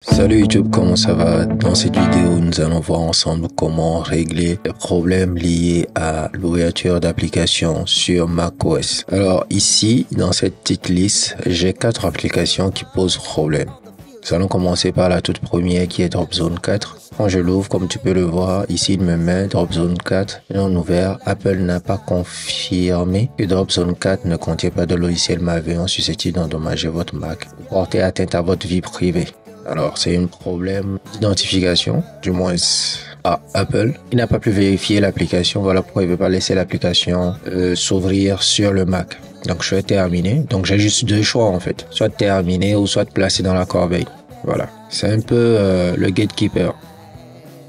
Salut YouTube, comment ça va? Dans cette vidéo, nous allons voir ensemble comment régler les problèmes liés à l'ouverture d'applications sur macOS. Alors ici, dans cette petite liste, j'ai 4 applications qui posent problème. Nous allons commencer par la toute première qui est Dropzone 4. Quand je l'ouvre, comme tu peux le voir, ici il me met Dropzone 4 non ouvert. Apple n'a pas confirmé que Dropzone 4 ne contient pas de logiciel malveillant susceptible d'endommager votre Mac ou porter atteinte à votre vie privée. Alors, c'est un problème d'identification, du moins à Apple. Il n'a pas pu vérifier l'application, voilà pourquoi il ne veut pas laisser l'application s'ouvrir sur le Mac. Donc, je vais terminer. Donc, j'ai juste deux choix en fait, soit terminer ou soit placer dans la corbeille. Voilà, c'est un peu le gatekeeper,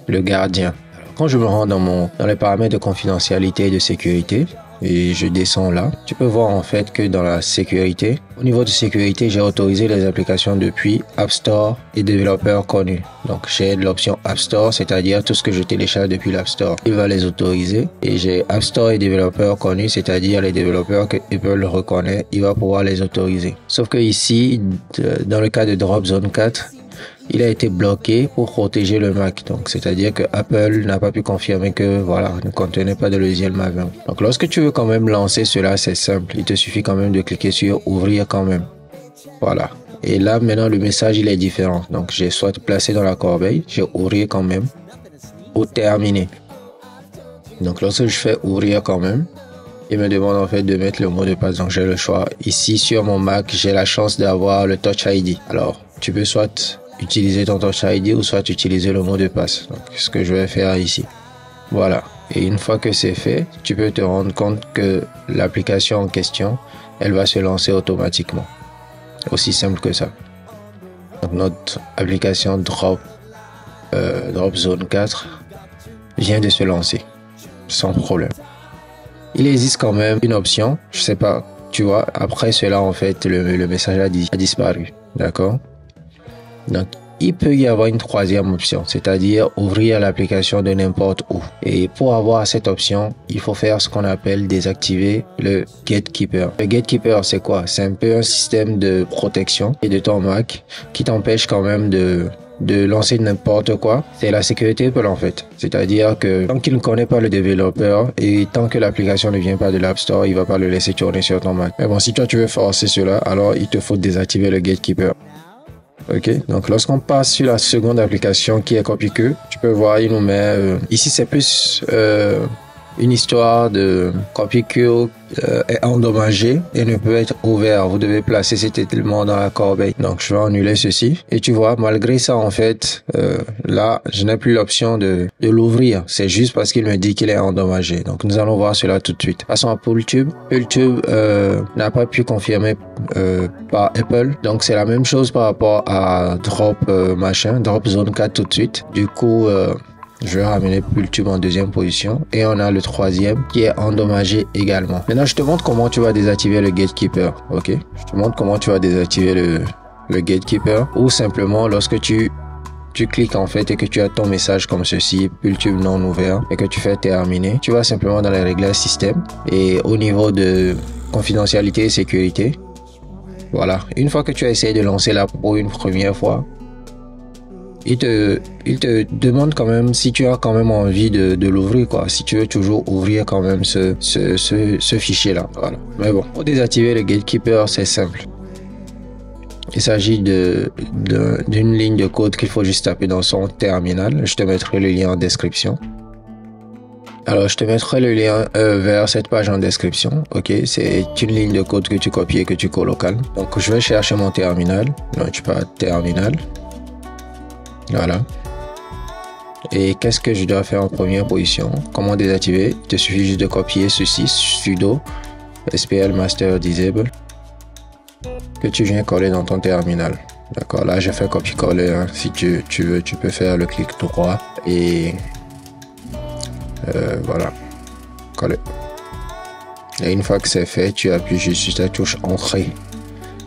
le gardien. Alors, quand je me rends dans les paramètres de confidentialité et de sécurité, et je descends là, tu peux voir en fait que dans la sécurité, au niveau de sécurité, j'ai autorisé les applications depuis App Store et développeurs connus. Donc j'ai l'option App Store, c'est-à-dire tout ce que je télécharge depuis l'App Store, il va les autoriser. Et j'ai App Store et développeurs connus, c'est-à-dire les développeurs que Apple reconnaît, il va pouvoir les autoriser. Sauf que ici, dans le cas de Dropzone 4, il a été bloqué pour protéger le Mac. Donc, c'est-à-dire que Apple n'a pas pu confirmer que, voilà, ne contenait pas de logiciel malveillant. Donc, lorsque tu veux quand même lancer cela, c'est simple. Il te suffit quand même de cliquer sur ouvrir quand même. Voilà. Et là, maintenant, le message, il est différent. Donc, j'ai soit placé dans la corbeille, j'ai ouvrir quand même, ou terminer. Donc, lorsque je fais ouvrir quand même, il me demande en fait de mettre le mot de passe. Donc, j'ai le choix. Ici, sur mon Mac, j'ai la chance d'avoir le Touch ID. Alors, tu peux soit utiliser ton Touch ID ou soit utiliser le mot de passe. Donc, ce que je vais faire ici. Voilà. Et une fois que c'est fait, tu peux te rendre compte que l'application en question, elle va se lancer automatiquement. Aussi simple que ça. Donc, notre application Dropzone 4 vient de se lancer sans problème. Il existe quand même une option, je sais pas, tu vois, après cela en fait le message a disparu, d'accord? Donc, il peut y avoir une troisième option, c'est-à-dire ouvrir l'application de n'importe où. Et pour avoir cette option, il faut faire ce qu'on appelle désactiver le gatekeeper. Le gatekeeper, c'est quoi? C'est un peu un système de protection et de ton Mac qui t'empêche quand même de lancer n'importe quoi. C'est la sécurité Apple en fait. C'est-à-dire que tant qu'il ne connaît pas le développeur et tant que l'application ne vient pas de l'App Store, il va pas le laisser tourner sur ton Mac. Mais bon, si toi tu veux forcer cela, alors il te faut désactiver le gatekeeper. Ok, donc lorsqu'on passe sur la seconde application qui est CopyQ, tu peux voir, il nous met ici c'est plus une histoire de CopyQ est endommagé et ne peut être ouvert. Vous devez placer cet élément dans la corbeille. Donc je vais annuler ceci et tu vois, malgré ça en fait, là je n'ai plus l'option de l'ouvrir. C'est juste parce qu'il me dit qu'il est endommagé. Donc nous allons voir cela tout de suite. Passons à PoolTube. PoolTube n'a pas pu confirmer par Apple. Donc c'est la même chose par rapport à Dropzone 4 tout de suite. Du coup je vais ramener PoolTube en deuxième position et on a le troisième qui est endommagé également. Maintenant, je te montre comment tu vas désactiver le gatekeeper. Ok, je te montre comment tu vas désactiver le gatekeeper ou simplement lorsque tu cliques en fait et que tu as ton message comme ceci, PoolTube non ouvert et que tu fais terminer, tu vas simplement dans les réglages système et au niveau de confidentialité et sécurité. Voilà, une fois que tu as essayé de lancer là pour une première fois, il te demande quand même si tu as quand même envie de l'ouvrir quoi, si tu veux toujours ouvrir quand même ce fichier là. Voilà. Mais bon, pour désactiver le gatekeeper, c'est simple. Il s'agit d'une ligne de code qu'il faut juste taper dans son terminal. Je te mettrai le lien en description. Alors, je te mettrai le lien vers cette page en description. Ok, c'est une ligne de code que tu copies et que tu collocales. Donc, je vais chercher mon terminal. Donc, tu passes terminal. Voilà. Et qu'est-ce que je dois faire en première position? Comment désactiver? Il te suffit juste de copier ceci, sudo spl master disable, que tu viens coller dans ton terminal. D'accord, là j'ai fait copier-coller. Hein. Si tu veux, tu peux faire le clic droit et voilà, coller. Et une fois que c'est fait, tu appuies juste sur la touche entrée.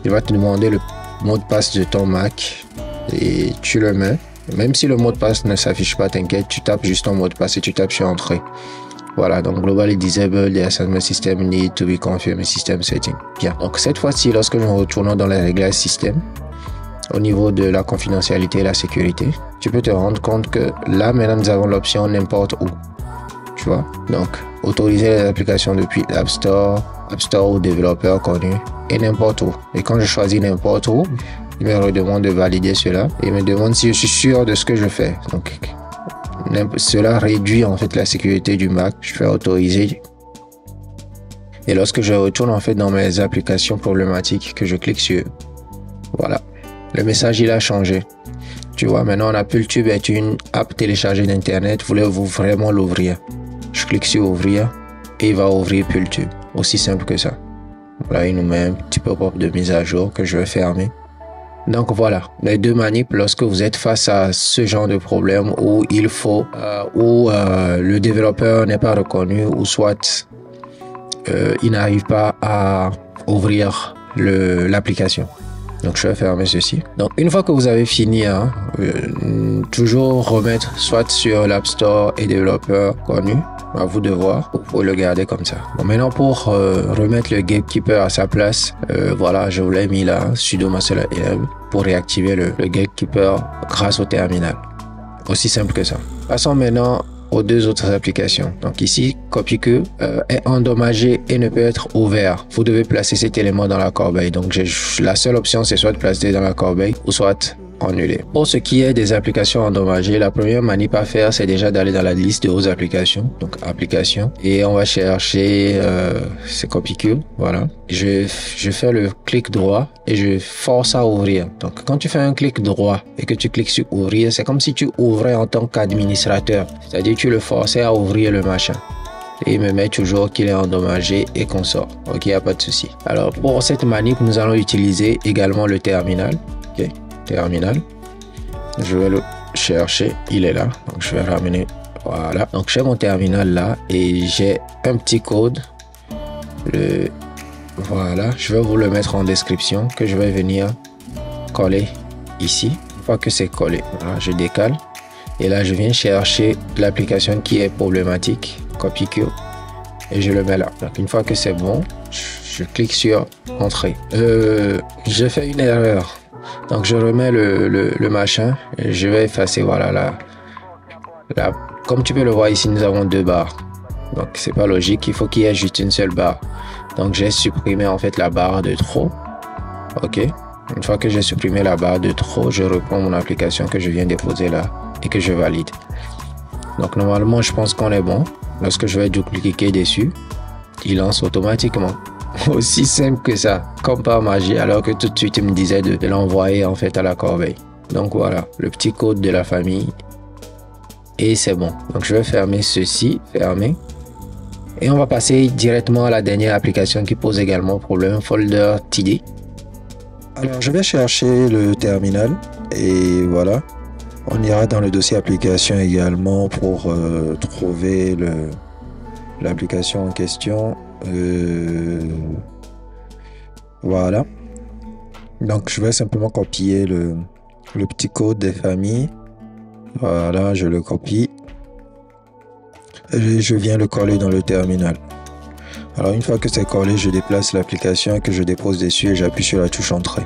Il va te demander le mot de passe de ton Mac et tu le mets. Même si le mot de passe ne s'affiche pas, t'inquiète, tu tapes juste ton mot de passe et tu tapes sur entrée. Voilà, donc globally disable, the assignment system need to be confirmed system setting. Bien, donc cette fois-ci, lorsque nous retournons dans les réglages système, au niveau de la confidentialité et la sécurité, tu peux te rendre compte que là, maintenant, nous avons l'option n'importe où. Tu vois? Donc, autoriser les applications depuis l'App Store ou développeur connu et n'importe où. Et quand je choisis n'importe où, il me redemande de valider cela et me demande si je suis sûr de ce que je fais. Donc, cela réduit en fait la sécurité du Mac. Je fais autoriser. Et lorsque je retourne en fait dans mes applications problématiques, que je clique sur, voilà, le message il a changé. Tu vois, maintenant AppleTube est une app téléchargée d'internet. Voulez-vous vraiment l'ouvrir? Je clique sur ouvrir et il va ouvrir PulTube. Aussi simple que ça. Là, il nous met un petit pop-up de mise à jour que je vais fermer. Donc voilà, les deux manips lorsque vous êtes face à ce genre de problème où il faut, le développeur n'est pas reconnu ou soit il n'arrive pas à ouvrir l'application. Donc je vais fermer ceci. Donc une fois que vous avez fini, toujours remettre soit sur l'App Store et développeur connu, à vous de voir, vous pouvez le garder comme ça. Bon, maintenant pour remettre le gatekeeper à sa place, voilà, je vous l'ai mis là, sudo master lm pour réactiver le gatekeeper grâce au terminal. Aussi simple que ça. Passons maintenant aux deux autres applications. Donc ici, CopyQ est endommagé et ne peut être ouvert. Vous devez placer cet élément dans la corbeille. Donc la seule option, c'est soit de placer dans la corbeille ou soit annuler. Pour ce qui est des applications endommagées, la première manip à faire, c'est déjà d'aller dans la liste de vos applications. Donc applications. Et on va chercher, c'est CopyQ. Voilà. Je fais le clic droit et je force à ouvrir. Donc quand tu fais un clic droit et que tu cliques sur ouvrir, c'est comme si tu ouvrais en tant qu'administrateur. C'est-à-dire tu le forçais à ouvrir le machin. Et il me met toujours qu'il est endommagé et qu'on sort. Ok, il n'y a pas de souci. Alors pour cette manip, nous allons utiliser également le terminal. Ok. Terminal, je vais le chercher, il est là, donc je vais ramener, voilà, donc j'ai mon terminal là et j'ai un petit code, voilà, je vais vous le mettre en description que je vais venir coller ici. Une fois que c'est collé, voilà, je décale et là je viens chercher l'application qui est problématique, CopyQ, et je le mets là. Donc une fois que c'est bon, je clique sur entrée. J'ai fait une erreur. Donc je remets le machin et je vais effacer, voilà, là. Comme tu peux le voir ici, nous avons deux barres. Donc c'est pas logique, il faut qu'il y ait juste une seule barre. Donc j'ai supprimé en fait la barre de trop. Ok. Une fois que j'ai supprimé la barre de trop, je reprends mon application que je viens déposer là et que je valide. Donc normalement je pense qu'on est bon. Lorsque je vais double-cliquer dessus, il lance automatiquement. Aussi simple que ça, comme par magie, alors que tout de suite il me disait de l'envoyer en fait à la corbeille. Donc voilà, le petit code de la famille et c'est bon. Donc je vais fermer ceci, fermer, et on va passer directement à la dernière application qui pose également problème, folder TD. Alors je vais chercher le terminal et voilà, on ira dans le dossier application également pour trouver l'application en question. Voilà, donc je vais simplement copier le petit code des familles. Voilà, je le copie et je viens le coller dans le terminal. Alors une fois que c'est collé, je déplace l'application que je dépose dessus et j'appuie sur la touche entrée.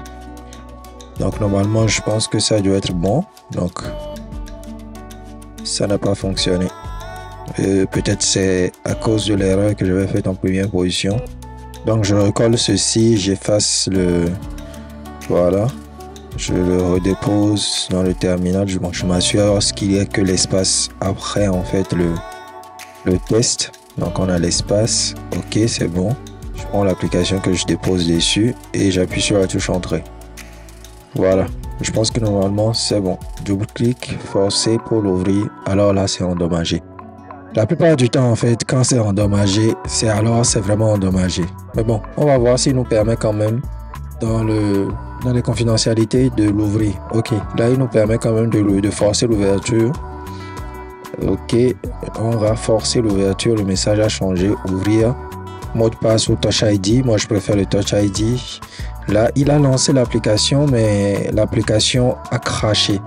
Donc normalement je pense que ça doit être bon. Donc ça n'a pas fonctionné. Peut-être c'est à cause de l'erreur que j'avais faite en première position. Donc je recolle ceci, j'efface voilà, je le redépose dans le terminal. Je m'assure qu'il n'y a que l'espace après en fait le test. Donc on a l'espace, ok, c'est bon. Je prends l'application que je dépose dessus et j'appuie sur la touche entrée. Voilà, je pense que normalement c'est bon. Double-clic, forcer pour l'ouvrir, alors là c'est endommagé. La plupart du temps, en fait, quand c'est endommagé, c'est vraiment endommagé. Mais bon, on va voir s'il nous permet quand même dans les confidentialités de l'ouvrir. Ok, là, il nous permet quand même de forcer l'ouverture. Ok, on va forcer l'ouverture. Le message a changé. Ouvrir. Mot de passe ou Touch ID. Moi, je préfère le Touch ID. Là, il a lancé l'application, mais l'application a craché.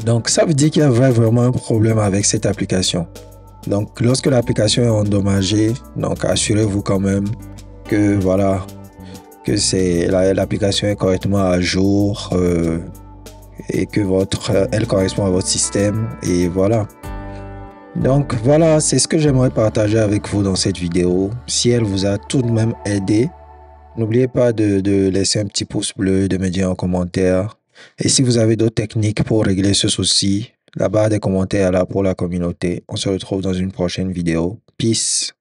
Donc, ça veut dire qu'il y avait vraiment un problème avec cette application. Donc, lorsque l'application est endommagée, donc assurez-vous quand même que voilà, que l'application est correctement à jour et que elle correspond à votre système. Et voilà. Donc voilà, c'est ce que j'aimerais partager avec vous dans cette vidéo. Si elle vous a tout de même aidé, n'oubliez pas de laisser un petit pouce bleu, de me dire en commentaire. Et si vous avez d'autres techniques pour régler ce souci, la barre des commentaires est là pour la communauté. On se retrouve dans une prochaine vidéo. Peace.